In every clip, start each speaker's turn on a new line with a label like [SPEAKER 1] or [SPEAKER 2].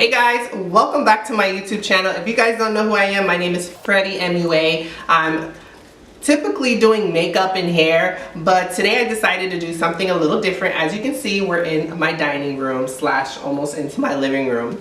[SPEAKER 1] Hey guys, welcome back to my YouTube channel. If you guys don't know who I am, my name is Freddie MUA. I'm typically doing makeup and hair, but today I decided to do something a little different. As you can see, we're in my dining room slash almost into my living room.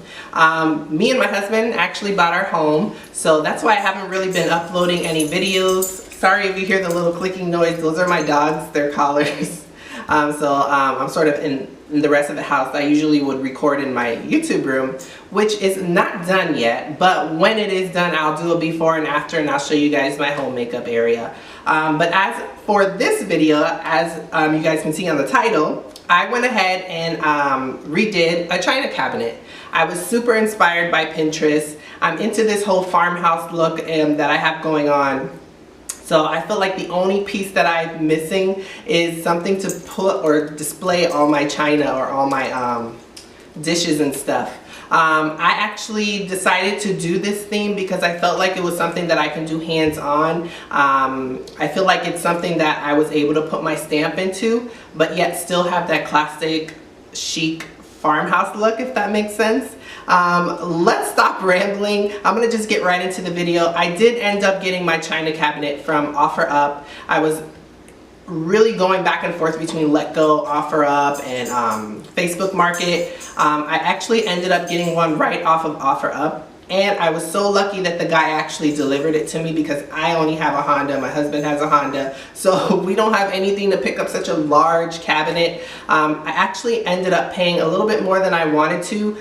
[SPEAKER 1] Me and my husband actually bought our home, so that's why I haven't really been uploading any videos. Sorry if you hear the little clicking noise. Those are my dogs, their collars. I'm sort of in the rest of the house. I usually would record in my YouTube room, which is not done yet, but when it is done, I'll do a before and after, and I'll show you guys my home makeup area. But as for this video, as you guys can see on the title, I went ahead and redid a china cabinet. I was super inspired by Pinterest. I'm into this whole farmhouse look that I have going on. So I feel like the only piece that I'm missing is something to put or display all my china or all my dishes and stuff. I actually decided to do this theme because I felt like it was something that I can do hands-on. I feel like it's something that I was able to put my stamp into, but yet still have that classic chic farmhouse look, if that makes sense. Let's stop rambling. I'm gonna just get right into the video. I did end up getting my china cabinet from OfferUp. I was really going back and forth between Letgo, OfferUp, and Facebook Market. I actually ended up getting one right off of OfferUp, and I was so lucky that the guy actually delivered it to me because I only have a Honda, my husband has a Honda, so we don't have anything to pick up such a large cabinet. I actually ended up paying a little bit more than I wanted to.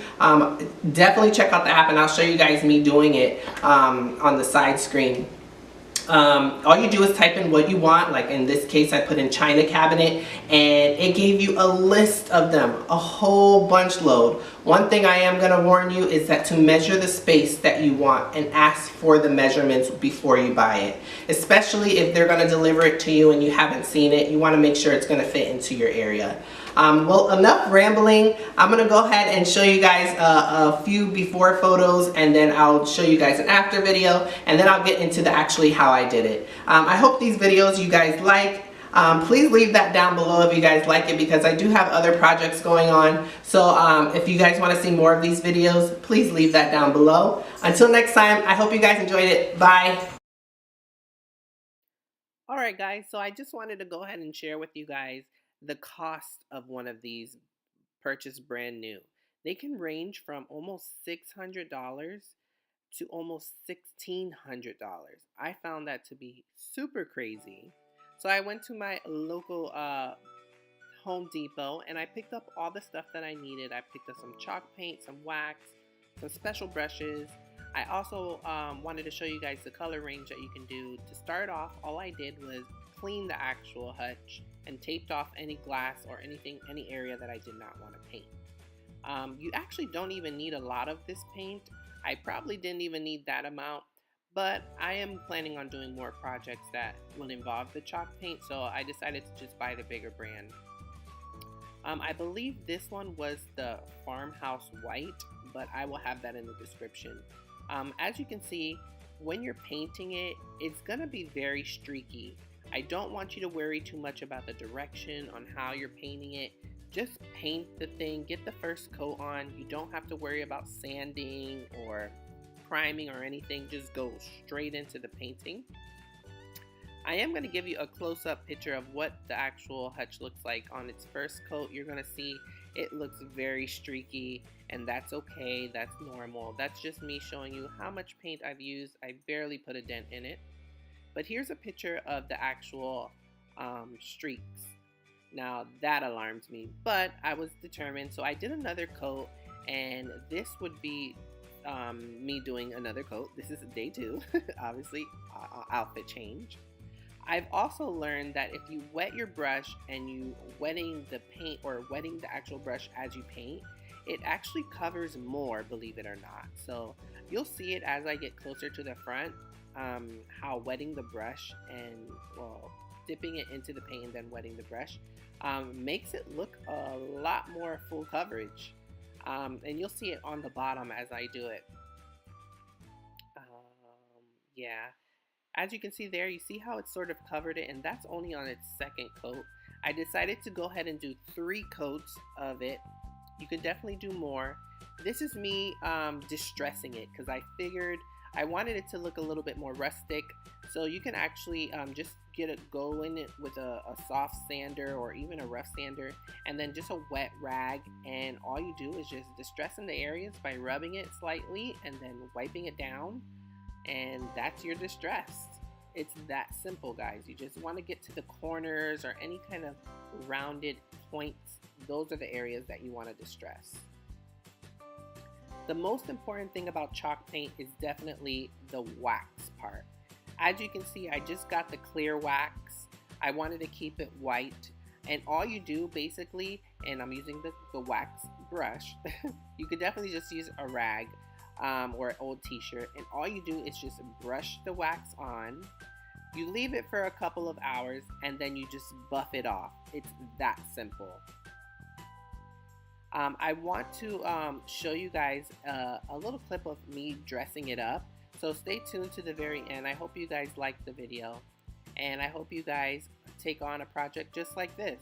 [SPEAKER 1] Definitely check out the app and I'll show you guys me doing it on the side screen. All you do is type in what you want. Like in this case, I put in china cabinet and it gave you a list of them, a whole bunch load. One thing I am going to warn you is that to measure the space that you want and ask for the measurements before you buy it. Especially if they're going to deliver it to you and you haven't seen it, you want to make sure it's going to fit into your area. Well, enough rambling. I'm going to go ahead and show you guys a few before photos, and then I'll show you guys an after video, and then I'll get into actually how I did it. I hope these videos you guys like. Please leave that down below if you guys like it, because I do have other projects going on. So if you guys want to see more of these videos, please leave that down below. Until next time, I hope you guys enjoyed it. Bye. Alright guys, so I just wanted to go ahead and share with you guys the cost of one of these purchased brand new. They can range from almost $600 to almost $1,600. I found that to be super crazy. So I went to my local Home Depot and I picked up all the stuff that I needed. I picked up some chalk paint, some wax, some special brushes. I also wanted to show you guys the color range that you can do. To start off, all I did was clean the actual hutch and taped off any glass or anything, any area that I did not want to paint. You actually don't even need a lot of this paint. I probably didn't even need that amount, but I am planning on doing more projects that will involve the chalk paint, so I decided to just buy the bigger brand. I believe this one was the Farmhouse White, but I will have that in the description. As you can see, when you're painting it, it's gonna be very streaky. I don't want you to worry too much about the direction on how you're painting it. Just paint the thing, get the first coat on. You don't have to worry about sanding or priming or anything. Just go straight into the painting. I am going to give you a close-up picture of what the actual hutch looks like on its first coat. You're going to see it looks very streaky, and that's okay. That's normal. That's just me showing you how much paint I've used. I barely put a dent in it. But here's a picture of the actual streaks. Now that alarms me, but I was determined, so I did another coat, and this would be me doing another coat. This is day 2, obviously, outfit change. I've also learned that if you wet your brush and you wetting the paint or wetting the actual brush as you paint, it actually covers more, believe it or not. So you'll see it as I get closer to the front, how wetting the brush and, well, dipping it into the paint and then wetting the brush makes it look a lot more full coverage. And you'll see it on the bottom as I do it. Yeah, as you can see there, you see how it's sort of covered it, and that's only on its second coat. I decided to go ahead and do 3 coats of it You could definitely do more. This is me distressing it because I figured I wanted it to look a little bit more rustic. So you can actually just go in it with a soft sander or even a rough sander, and then just a wet rag, and all you do is just distress in the areas by rubbing it slightly and then wiping it down, and that's your distress. It's that simple, guys. You just want to get to the corners or any kind of rounded points. Those are the areas that you want to distress. The most important thing about chalk paint is definitely the wax part. As you can see, I just got the clear wax. I wanted to keep it white. And all you do basically, and I'm using the wax brush, you could definitely just use a rag or an old t-shirt, and all you do is just brush the wax on. You leave it for a couple of hours and then you just buff it off. It's that simple. I want to show you guys a little clip of me dressing it up. So stay tuned to the very end. I hope you guys like the video, and I hope you guys take on a project just like this.